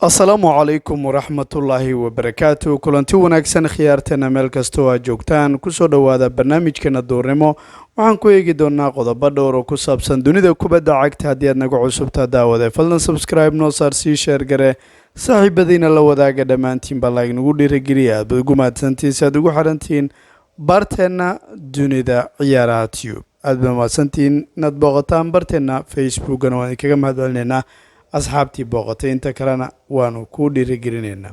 asalaamu calaykum waraxmatullaahi wabarakaatu kulanti wanaagsan khiyaarteena meel kastoo aad joogtaan kusoo dhowaada barnaamijkeena duurnimo waxaan ku eegi doonaa qodobo dhowr oo ku saabsan dunida kubadda cagta haddii aad naga cusubtaa daawade fadlan subscribe noo saar sii sheer gare saaxiibadiina la wadaaga dhammaantiin baa laignagu dhiirageliya aad baad ugu mahadsantiin si aad ugu xirantihiin barteenna dunida ciyaaraha tube aad baad mahadsantiin inaad booqataan barteenna facebookana waan idinkaga mahadcelinaynaa asxaabtii booqatay inta kalena waanu ku dhiirigelinaynaa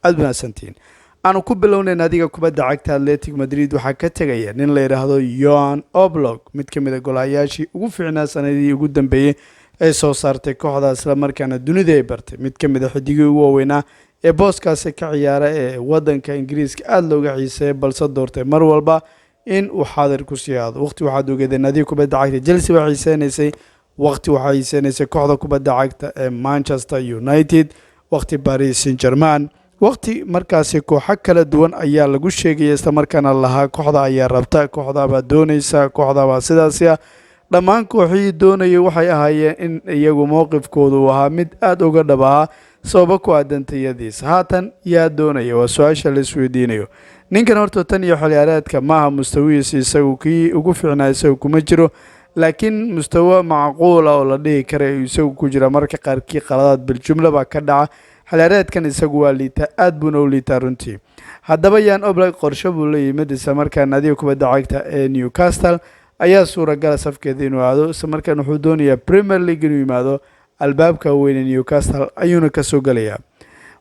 aad mahadsantiin aanu ku bilownayna adiga kubadda cagta Athletic Madrid waxaa ka tegaya nin la yiraahdo Joan Oblak mid ka mid ah golayaashii ugu fiicnaa sanadii ugu dambeeyay ee soo saartay kooxda isla markaana dunida ay bartay mid ka mid ah xidigii ugu waaweynaa ee booskaasi ka ciyaara ee wadanka Ingiriiska aad looga xiiseeyay balse doortay mar walba in uu xaadir ku sii aado waqti waxaad ogeedeen adiga kubadda cagta Chelsea waxay xiiseenaysay waqti waxay xiiseenaysay kooxda kubadda cagta ee Manchester United waqti Paris Saint-Germain waqti markaasi kooxo kala duwan ayaa lagu sheegay isla markaana lahaa kooxda ayaa rabta kooxda baa doonaysa kooxda baa sidaas ah dhammaan kooxihii doonayay waxay ahaayeen in iyagu mowqifkoodu ahaa mid aad uga dhabaha sababo ku aadan tayadiisa haatan yaa doonaya waa su-aasha la isweydiinayo ninkan horta tan iyo xilciyaareedka maaha mustawigiisa isagu kii ugu fiicnaa isagu kuma jiro laakiin mustawa macquul ah oo la dhihi kara isagu ku jira marka qaarkii qaladaad biljumla baa ka dhaca xilciyaareedkan isagu waa liitaa aad buuna u liitaa runtii haddaba Joan Oblak qorshe buu la yimid isla markaana adiga kubadda cagta ee Newcastle ayaa suuragala safkeeda inuu aado isla markaana wuxuu doonayaa Premier League inuu yimaado albaabka weyn ee Newcastle ayuuna ka soo galayaa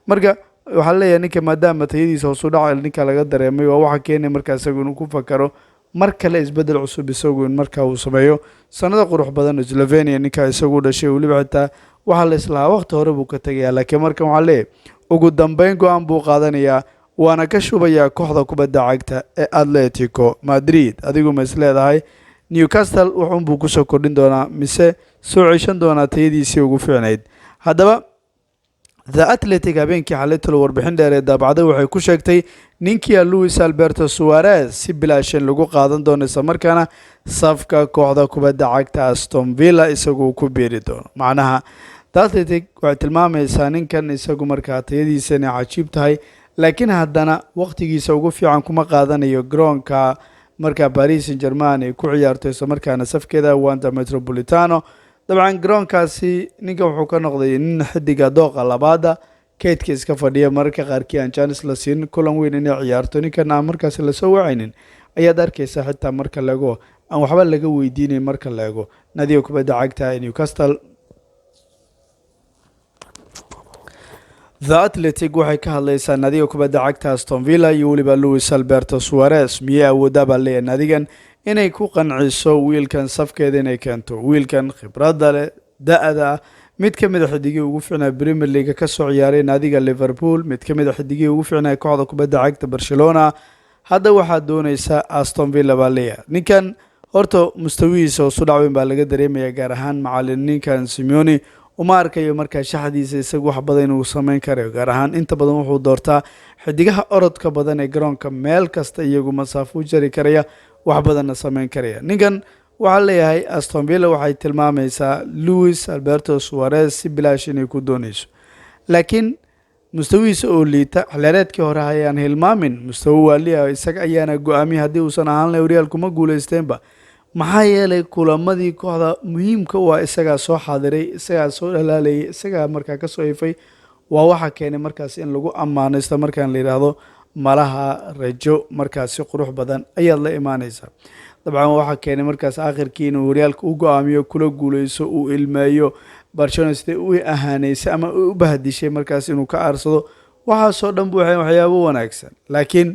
marka waxaa leeyahay ninka maadaama tayadiisa hoos u dhaca ninka laga dareemay waa waxa keenay markaa isagu inuu ku fakaro mar kale isbedel cusub isagu in markaa uu sameeyo sanada qurux badan Slovenia ninka isagu dhashay waliba xitaa waxa la islahaa waqti hore buu ka tagayaa laakiin markan waxa leeyahay ugu dambeyn go'aan buu qaadanayaa waana ka shubayaa kooxda kubadda cagta ee Atletico Madrid adigu ma isleedahay Newcastle wuxuu buu ku soo kordhin doonaa mise soo ceshan doonaa tayadiisii ugu fiicnayd haddaba The Athletic habeenkii xalaytalo warbixin dheer ee daabacday waxay ku sheegtay ninkii Luis Alberto Suarez si bilaashan lagu qaadan doono isla markaana safka kooxda kubadda cagta Aston Villa isagu ku biiri doono macnaha The Athletic waxay tilmaamaysaa ninkan isagu markaa tayadiisa inay cajiib tahay laakiin haddana waqtigiisa ugu fiican kuma qaadanayo garoonka markaa Paris Saint-Germain ay ku ciyaarto isla markaana safkeeda Wanda Metropolitano dabcan garoonkaasi ninka wuxuu ka noqday nin xidiga dooqa labaada keedka iska fadhiya mararka qaarkii aan chance la siin kulan weyn inay ciyaarto ninkan aan markaasi la soo wacaynin ayaad arkaysaa xitaa marka laego aan waxba laga weydiinayn marka laego nadiga kubadda cagta ee Newcastle The Athletic waxay ka hadlaysaa nadiga kubadda cagta Aston Villa iyo waliba Luis Alberto Suarez miyay awoodaba leeyahay nadigan inay ku qanciso wiilkan safkeeda inay keento wiilkan khibradda leh da'da mid ka mid ah xidigii ugu fiicnaa Premier League ka soo ciyaaray naadiga Liverpool mid ka mid ah xidigii ugu fiicnaa kooxda kubadda cagta Barcelona hadda waxaa doonaysa Aston Villa baa leeyahay ninkan horta mustawigiisa oo soo dhacweyn baa laga dareemayaa gaar ahaan macallin ninkan Simeone uma arkayo markaa shaxdiisa isagu wax badan inuu sameyn karayo gaar ahaan inta badan wuxuu doortaa xidigaha orodka badan ee garoonka meel kasta iyagu masaafo u jari karaya wax badanna sameyn karaya ninkan waxaa leeyahay Aston Villa waxay tilmaamaysaa Luis Alberto Suarez si bilaash inay ku doonayso laakiin mustawigiisa oo liita xilciyaareedkii hore ayaan hilmaamin mustawi waaliya isaga ayaana go'aamiyay haddii uusan ahaan lahayn Real kuma guuleysteenba maxaa yeelay kulamadii kooxda muhiimka waa isagaa soo xaadiray isagaa soo dhalaalayay isagaa markaa ka soo ifay waa waxa keenay markaas in lagu ammaano isla markaan la yiraahdo malaha rajo markaasi qurux badan ayaad la imaanaysaa dabcan waxa keenay markaas aakhirkii inuu Realka u go'aamiyo kula guuleyso uu ilmeeyo Barcelona sidee u ahaanaysa ama u bahdishay markaas inuu ka aarsado waxaasoo dhan buu waxyaabo wanaagsan laakiin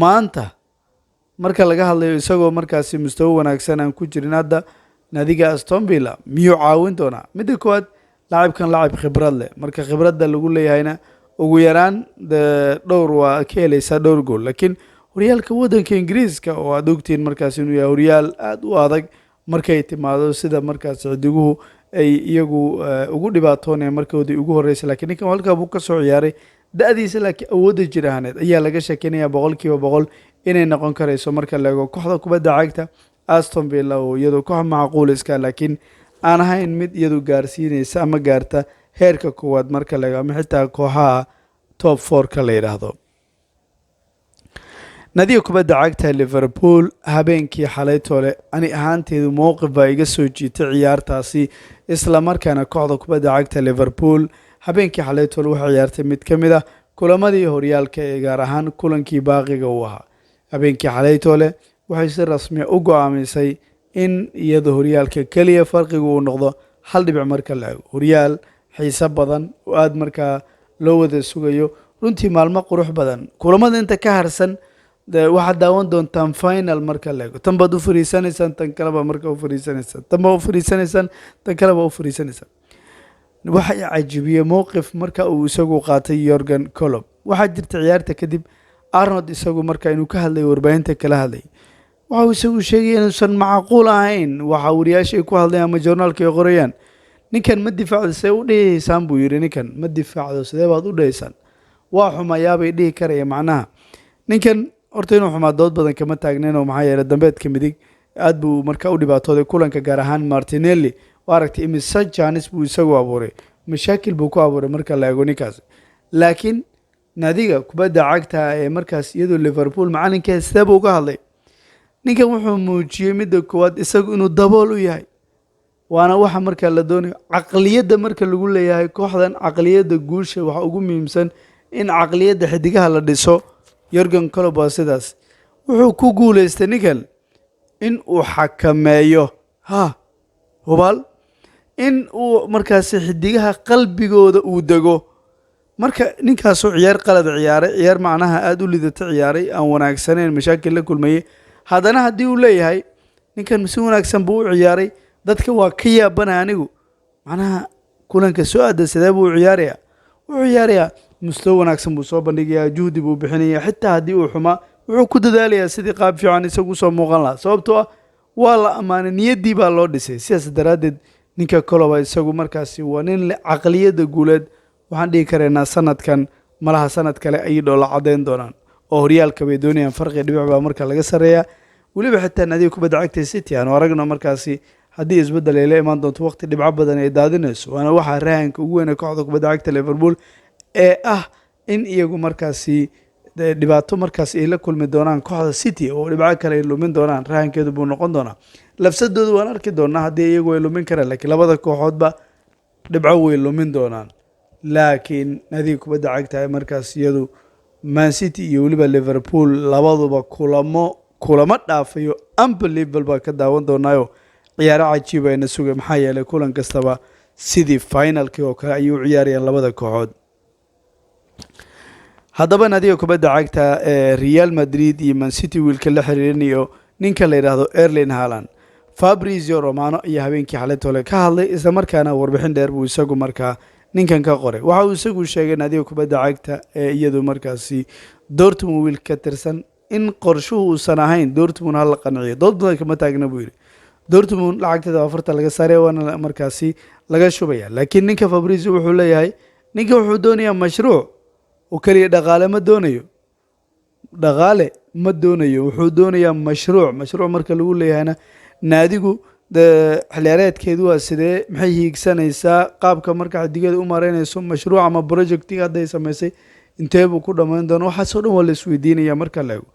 maanta marka laga hadlayo isagoo markaasi mustawa wanaagsan aan ku jirin hadda nadiga Aston Villa miyuu caawin doonaa midda koowaad laacibkan laacib khibrad leh marka khibradda lagu leeyahayna ugu yaraan dhowr waa ka helaysaa dhowr gool laakiin horyaalka wadanka Ingiriiska oo aad ogtiin markaas inuu yahay horyaal aad u adag markay timaado sida markaas xidiguhu ay iyagu ugu dhibaatoonayaan markoodii ugu horeysay laakiin ninkan halka buu ka soo ciyaaray da'diisa laakiin awoodda jiraaneed ayaa laga sheekinayaa 100% inay noqon karayso marka laego kooxda kubadda cagta Aston Villa oo iyadoo koox macquul iska laakiin aan ahayn mid iyadu gaarsiinaysa ama gaarta heerka koowaad marka laga ama xitaa kooxaha top 4 ka la yiraahdo. nadiga kubadda cagta Liverpool habeenkii xalay toole ani ahaanteedu mowqif baa iga soo jiitay ciyaartaasi isla markaana kooxda kubadda cagta Liverpool habeenkii xalay toole waxay ciyaartay mid ka mid ah kulamadii horyaalka ee gaar ahaan kulankii baaqiga u ahaa. habeenkii xalay toole waxay si rasmi ah u go'aamisay in iyada horyaalka kaliya farqigu uu noqdo hal dhibic marka la eego. horyaal xiiso badan oo aad markaa loo wada sugayo runtii maalmo qurux badan kulamada inta ka harsan waxaad daawan doontaan final marka la eego. tan baad u fariisanaysaan tan kaleba marka u fariisanaysaan tan baad u fariisanaysaan tan kaleba u fariisanaysaan. waxa cajiibiyay mowqif marka uu isagu qaatay Jurgen Klopp. waxaa jirta ciyaarta kadib Arnold isagu marka inuu ka hadlay warbaahinta kala hadlay waxa uu isagu sheegay inuusan macquul ahayn waxa wariyaasha ay ku hadlayaan ama journalka ay qorayaan. ninkan ma difaacdo see u dhaysaan buu yiri. ninkan ma difaacdo sidee baad u dhaysaan waa xumayaabay dhihi karaya macnaha. ninkan horta inuu xumaa dood badan kama taagnayn oo maxaa yeelay dambeedka midig aad buu marka u dhibaatooday kulanka gaar ahaan Martinelli waa aragtay imise Janis buu isagu abuuray mashaakil buu ku abuuray marka la eego ninkaas. laakiin nadiga kubadda cagta ee markaas iyadoo Liverpool macalinkeeda sidee buu uga hadlay. ninkan wuxuu muujiyay midda koowaad isagu inuu dabool u yahay waana waxa marka la doonayo caqliyadda marka lagu leeyahay kooxdan caqliyadda guusha waxa ugu muhiimsan in caqliyadda xidigaha la dhiso. Jurgen Klopp waa sidaas wuxuu ku guuleystay ninkan in uu xakameeyo hubaal in uu markaas xidigaha qalbigooda uu dego. marka ninkaasoo ciyaar qalad ciyaaray ciyaar macnaha aad u lidata ciyaaray aan wanaagsaneyn mashaakil la kulmayay haddana haddii uu leeyahay ninkan si wanaagsan buu u ciyaaray dadka waa ka yaabana anigu macnaha kulanka soo aada sidee buu u ciyaarayaa wuxuu ciyaarayaa mustawa wanaagsan buu soo bandhigayaa juhdi buu bixinayaa xitaa haddii uu xumaa wuxuu ku dadaalayaa sidii qaab fiican isagu soo muuqan lahaa sababtoo ah waa la ammaanay niyaddii baa loo dhisay. sidaas daraaddeed ninka Klopp isagu markaasi waa nin leh caqliyadda guuleed. waxaan dhihi karaynaa sanadkan malaha sanad kale ayay dhoola cadeyn doonaan oo horyaalka bay doonayaan farqi dhibic baa marka laga sareeyaa. weliba xitaa nadiga kubadda cagta City aan aragno markaasi haddii isbeddel ay la imaan doonto waqti dhibco badan ay daadinayso waana waxa rahanka ugu weyn ee kooxda kubadda cagta Liverpool ee ah in iyagu markaasi dhibaato markaasi ay la kulmi doonaan kooxda City oo dhibco kale ay lumin doonaan rahankeedu buu noqon doonaa. lafsadoodu waan arki doonaa haddii iyagu ay lumin karaan laakiin labada kooxoodba dhibco way lumin doonaan. laakiin nadiga kubadda cagta markaas iyadu Man City iyo weliba Liverpool labaduba kulamo dhaafayo unbelievable baa ka daawan doonaayo ciyaaro cajiib ayna sugay maxaa yeelay kulan kastaba sidii finalkii oo kale ayuu ciyaarayaan labada kooxood. haddaba nadiga kubadda cagta ee Real Madrid iyo Man City wiilka la xiriirinayo ninka la yiraahdo Erling Haaland Fabrizio Romano iyo habeenkii xalay toole ka hadlay isla markaana warbixin dheer buu isagu markaa ninkan ka qoray. waxa uu isagu sheegay nadiga kubadda cagta ee iyadu markaasi Dortmund wiil ka tirsan in qorshuhu uusan ahayn Dortmund hal qanciyo dood badan kama taagna buu yiri. Dortmund lacagteeda afarta laga saaray waana markaasi laga shubaya laakiin ninka Fabrizio wuxuu leeyahay ninka wuxuu doonayaa mashruuc oo kaliya dhaqaale ma doonayo wuxuu doonayaa mashruuc marka lagu leeyahayna naadigu xiliyaareedkeedu waa sidee maxay hiigsanaysaa qaabka marka xidigeeda u mareynayso mashruuc ama projectiga hadday samaysay intee buu ku dhammayn doona waxaasoo dhan waa la isweydiinaya marka la eego.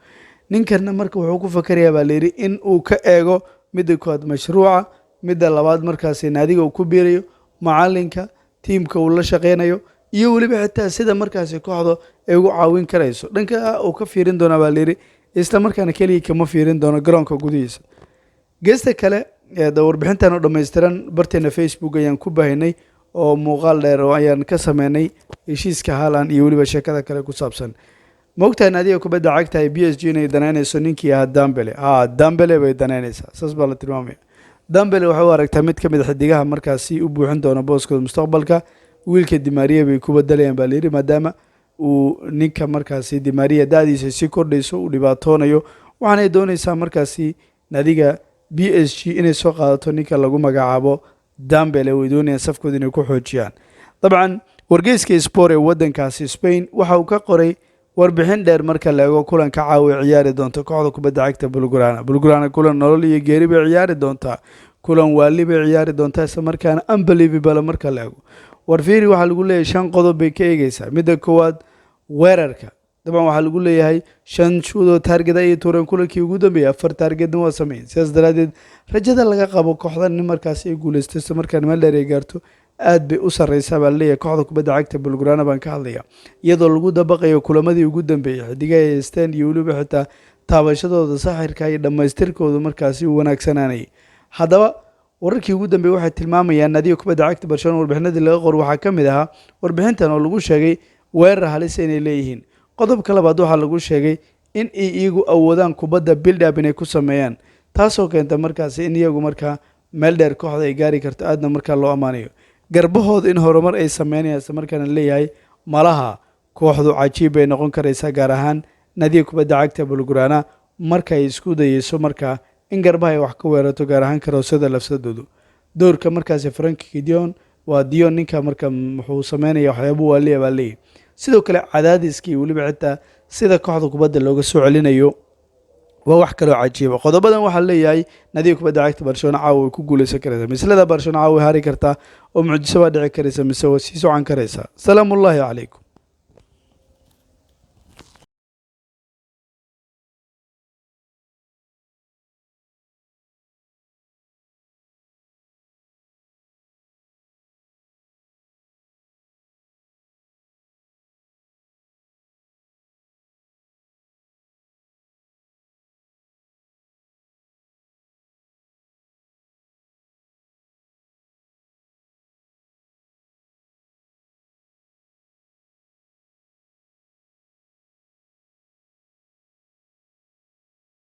ninkanna marka wuxuu ku fakarayaa baa layidhi in uu ka eego midda koowaad mashruuca midda labaad markaasi naadiga uu ku biirayo macalinka tiimka uu la shaqeynayo iyo weliba xitaa sida markaasi kooxda ay ugu caawin karayso dhanka uu ka fiirin doonaa baa layidhi isla markaana keliya kama fiirin doono garoonka gudihiisa. geesta kale warbixintan oo dhammaystiran barteena Facebook ayaan ku baahinay oo muuqaal dheer oo ayaan ka sameynay heshiiska Haaland iyo weliba sheekada kale ku saabsan. moogtahay naadiga kubadda cagta ee PSG inay danaynayso ninkii ahaa Dembele bay danaynaysaa saas baa la tilmaamaya. Dembele waxa uu aragtaa mid ka mid ah xidigaha markaasi u buuxin doona booskooda mustaqbalka. wiilka Di Maria bay ku bedelayaan baa layidhi maadaama uu ninka markaasi Di Maria da'diisa si kordhayso uu dhibaatoonayo waxaanay doonaysaa markaasi naadiga PSG inay soo qaadato ninka lagu magacaabo Dembele way doonayaan safkooda inay ku xoojiyaan. dabcan wargeyska Sport ee wadankaasi Spain waxa uu ka qoray warbixin dheer marka la eego kulanka caawa ciyaari doonta kooxda kubadda cagta Blaugrana kulan nolol iyo geeri bay ciyaari doontaa kulan waali bay ciyaari doontaa isla markaana unbelievable marka la eego warfiiri waxaa lagu leeyahay 5 qodob bay ka eegaysaa midda koowaad weerarka dabcan waxaa lagu leeyahay 5 shuudoo target ay tuureen kulankii ugu dambeeyay 4 targetna waa sameeyeen sidaas daraadeed rajada laga qabo kooxdan in markaas ay guuleysto isla markaana meel dheer ay gaarto aad bay u sareysaa baa leeyahay kooxda kubadda cagta Bulgurana baan ka hadlaya iyadoo lagu dabaqayo kulamadii ugu dambeeyay xidigaha stand iyo waliba xitaa taabashadooda saxirka iyo dhamaystirkooda markaasi u wanaagsanaanay haddaba wararkii ugu dambeeyay waxay tilmaamayaan naadiga kubadda cagta Barcelona warbixinadii laga qor waxaa ka mid ahaa warbixintan oo lagu sheegay weerar halis inay leeyihiin qodobka labaad waxaa lagu sheegay in ay iyagu awoodaan kubadda build up inay ku sameeyaan taasoo keenta markaasi in iyagu markaa meel dheer kooxda ay gaari karto aadna markaa loo amaanayo garbahooda in horumar ay sameynayaan isla markaana leeyahay malaha kooxdu cajiib bay noqon karaysaa gaar ahaan naadiga kubadda cagta Bulgurana marka ay isku dayeyso markaa in garbaha ay wax ka weerato gaar ahaan karoosada lafsadoodu doorka markaasi Frankie Dion waa Dion ninka marka wuxuu sameynaya waxyaabo waaliya baa leeyahay sidoo kale cadaadiskii waliba xitaa sida kooxda kubadda looga soo celinayo waa wax kale oo cajiib ah qodobadan waxa leeyahay naadiga kubadda cagta Barcelona caawa ay ku guuleysan karaysaa mislada Barcelona caawa hari kartaa oo mucjiso waa dhici karaysa mise waa sii socon karaysaa salaamullaahi calaykum